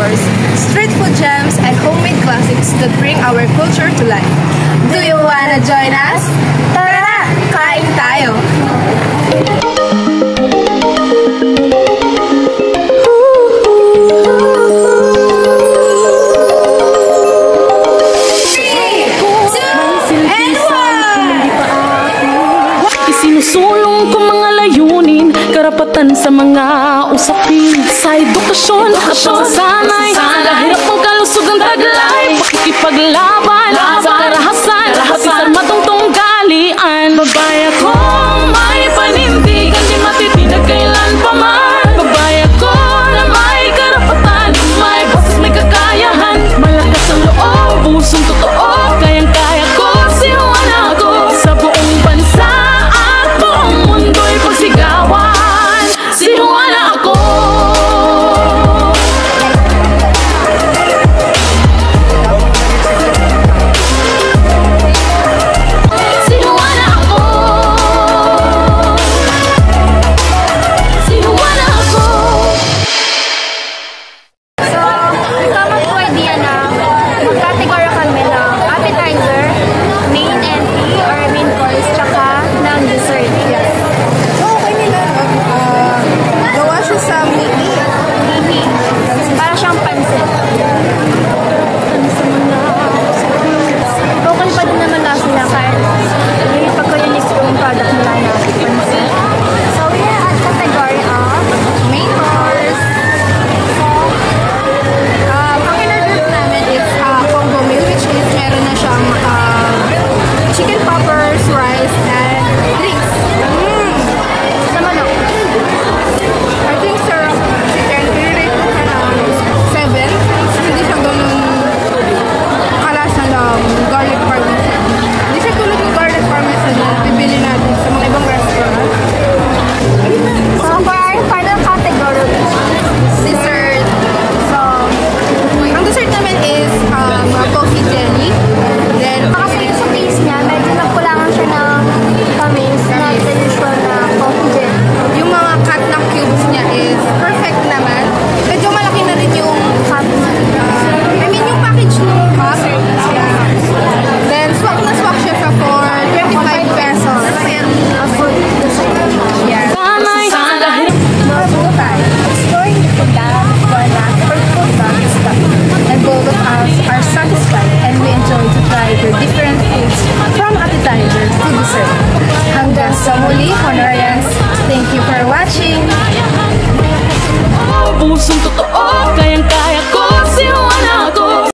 stores, street food gems, and homemade classics that bring our culture to life. Do you wanna join us? Tara! Kain tayo! Isinusulong ko mga layunin, karapatan sa mga usapin, sa edukasyon at pagsasanay, kahirap ang kalusugang taglay, pakikipaglaban sa karahasan, pati sarmadong tunggalian. Babaya ko may panindigan, di matitinag kailan pa man. Babaya ko na may karapatan, may boses, may kakayahan, malakas ang loob, pusong totoo, kayang-kaya ko, sinuan ako sa buong bansa. Mundo'y pagsigawan, sinuwala ako. Sinuwala ako. Sinuwala ako. So, tama po idea na mag-category kami ng appetizer, main entry or main course, tsaka ng dessert. Yes. Okay nila, gawa siya sa mini. Para siyang pansit. Okay pa din naman lasa niya kahit hindi pagka-unique yung product nila na pansit. So, we are at category of main course. So, ang in-order namin is combo meal, which is meron na siyang chicken poppers, rice, and drinks. Sa manok. I think, sir, chicken, i-rate ko siya ng 7. Hindi siya ganun kalasa ng garlic parmesan. Hindi siya tulad ng garlic parmesan na bibili natin sa mga ibang restaurant. So, for our final category, dessert. So, ang dessert namin is coffee jelly. Then, kasi sa taste niya, medyo nagkulangan siya ng tamis na traditional na coffee jelly. Yung mga cut na cubes niya is perfect naman. Medyo malaki na rin yung cup. Yung package ng cup. Then, swak na swak siya for 25 pesos. A food dessert. Yes. Exploring the food format for food bags and both of us are satisfied and we enjoy to try the different foods from appetizer to dessert. Hanggang sa muli, Honorians, thank you for watching! Pusong totoo,